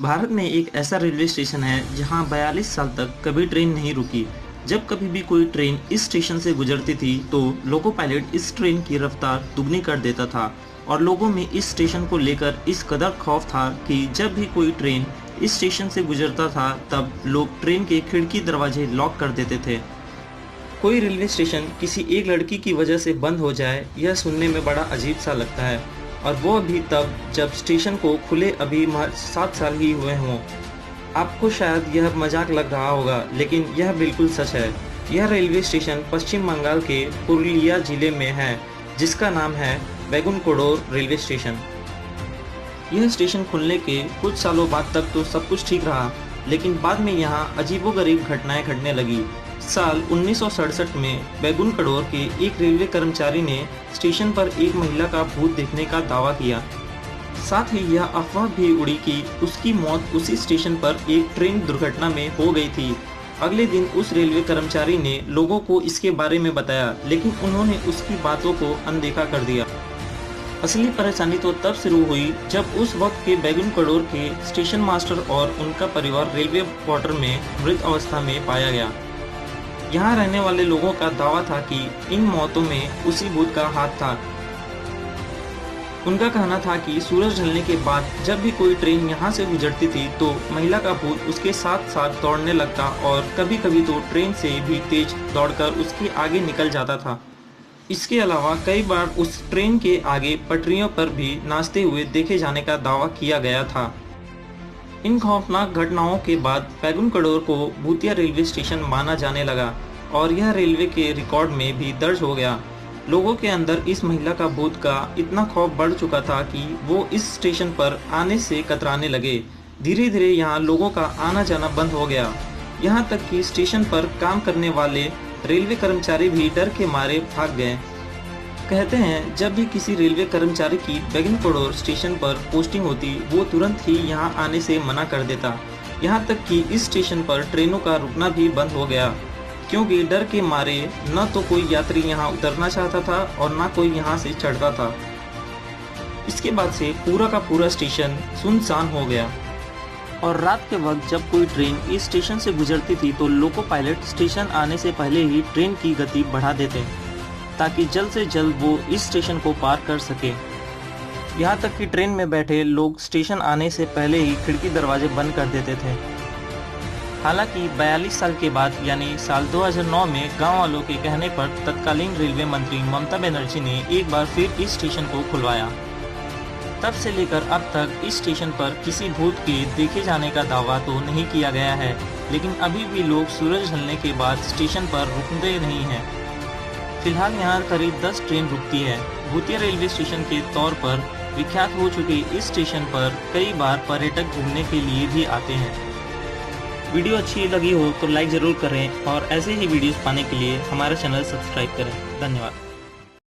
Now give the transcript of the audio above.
भारत में एक ऐसा रेलवे स्टेशन है जहां 42 साल तक कभी ट्रेन नहीं रुकी। जब कभी भी कोई ट्रेन इस स्टेशन से गुजरती थी तो लोको पायलट इस ट्रेन की रफ्तार दुगनी कर देता था और लोगों में इस स्टेशन को लेकर इस कदर खौफ था कि जब भी कोई ट्रेन इस स्टेशन से गुजरता था तब लोग ट्रेन के खिड़की दरवाजे लॉक कर देते थे। कोई रेलवे स्टेशन किसी एक लड़की की वजह से बंद हो जाए यह सुनने में बड़ा अजीब सा लगता है, और वो भी तब जब स्टेशन को खुले अभी 7 साल ही हुए हों। आपको शायद यह मजाक लग रहा होगा, लेकिन यह बिल्कुल सच है। यह रेलवे स्टेशन पश्चिम बंगाल के पुरुलिया जिले में है, जिसका नाम है बैकुंठपुर रेलवे स्टेशन। यह स्टेशन खुलने के कुछ सालों बाद तक तो सब कुछ ठीक रहा, लेकिन बाद में यहाँ अजीबोगरीब घटनाएं घटने लगी। साल 1967 में बैकुंठपुर के एक रेलवे कर्मचारी ने स्टेशन पर एक महिला का भूत देखने का दावा किया। साथ ही यह अफवाह भी उड़ी कि उसकी मौत उसी स्टेशन पर एक ट्रेन दुर्घटना में हो गई थी। अगले दिन उस रेलवे कर्मचारी ने लोगों को इसके बारे में बताया, लेकिन उन्होंने उसकी बातों को अनदेखा कर दिया। असली परेशानी तो तब शुरू हुई जब उस वक्त के बैकुंठपुर के स्टेशन मास्टर और उनका परिवार रेलवे क्वार्टर में मृत अवस्था में पाया गया। यहाँ रहने वाले लोगों का दावा था कि इन मौतों में उसी भूत का हाथ था। उनका कहना था कि सूरज ढलने के बाद जब भी कोई ट्रेन यहाँ से गुजरती थी तो महिला का भूत उसके साथ साथ दौड़ने लगता और कभी कभी तो ट्रेन से भी तेज दौड़कर उसके आगे निकल जाता था। इसके अलावा कई बार उस ट्रेन के आगे पटरियों पर भी नाचते हुए देखे जाने का दावा किया गया था। इन खौफनाक घटनाओं के बाद बैकुंठपुर को भूतिया रेलवे स्टेशन माना जाने लगा और यह रेलवे के रिकॉर्ड में भी दर्ज हो गया। लोगों के अंदर इस महिला का भूत का इतना खौफ बढ़ चुका था कि वो इस स्टेशन पर आने से कतराने लगे। धीरे धीरे यहाँ लोगों का आना जाना बंद हो गया। यहाँ तक कि स्टेशन पर काम करने वाले रेलवे कर्मचारी भी डर के मारे भाग गए। कहते हैं जब भी किसी रेलवे कर्मचारी की बैकुंठपुर स्टेशन पर पोस्टिंग होती वो तुरंत ही यहाँ आने से मना कर देता। यहाँ तक कि इस स्टेशन पर ट्रेनों का रुकना भी बंद हो गया, क्योंकि डर के मारे न तो कोई यात्री यहाँ उतरना चाहता था और न कोई यहाँ से चढ़ता था। इसके बाद से पूरा का पूरा स्टेशन सुनसान हो गया और रात के वक्त जब कोई ट्रेन इस स्टेशन से गुजरती थी तो लोको पायलट स्टेशन आने से पहले ही ट्रेन की गति बढ़ा देते ताकि जल्द से जल्द वो इस स्टेशन को पार कर सके। यहाँ तक कि ट्रेन में बैठे लोग स्टेशन आने से पहले ही खिड़की दरवाजे बंद कर देते थे। हालांकि 42 साल के बाद यानी साल 2009 में गांव वालों के कहने पर तत्कालीन रेलवे मंत्री ममता बनर्जी ने एक बार फिर इस स्टेशन को खुलवाया। तब से लेकर अब तक इस स्टेशन पर किसी भूत के देखे जाने का दावा तो नहीं किया गया है, लेकिन अभी भी लोग सूरज ढलने के बाद स्टेशन पर रुकते नहीं हैं। फिलहाल यहाँ करीब 10 ट्रेन रुकती है। भूतिया रेलवे स्टेशन के तौर पर विख्यात हो चुके इस स्टेशन पर कई बार पर्यटक घूमने के लिए भी आते हैं। वीडियो अच्छी लगी हो तो लाइक ज़रूर करें और ऐसे ही वीडियोस पाने के लिए हमारा चैनल सब्सक्राइब करें। धन्यवाद।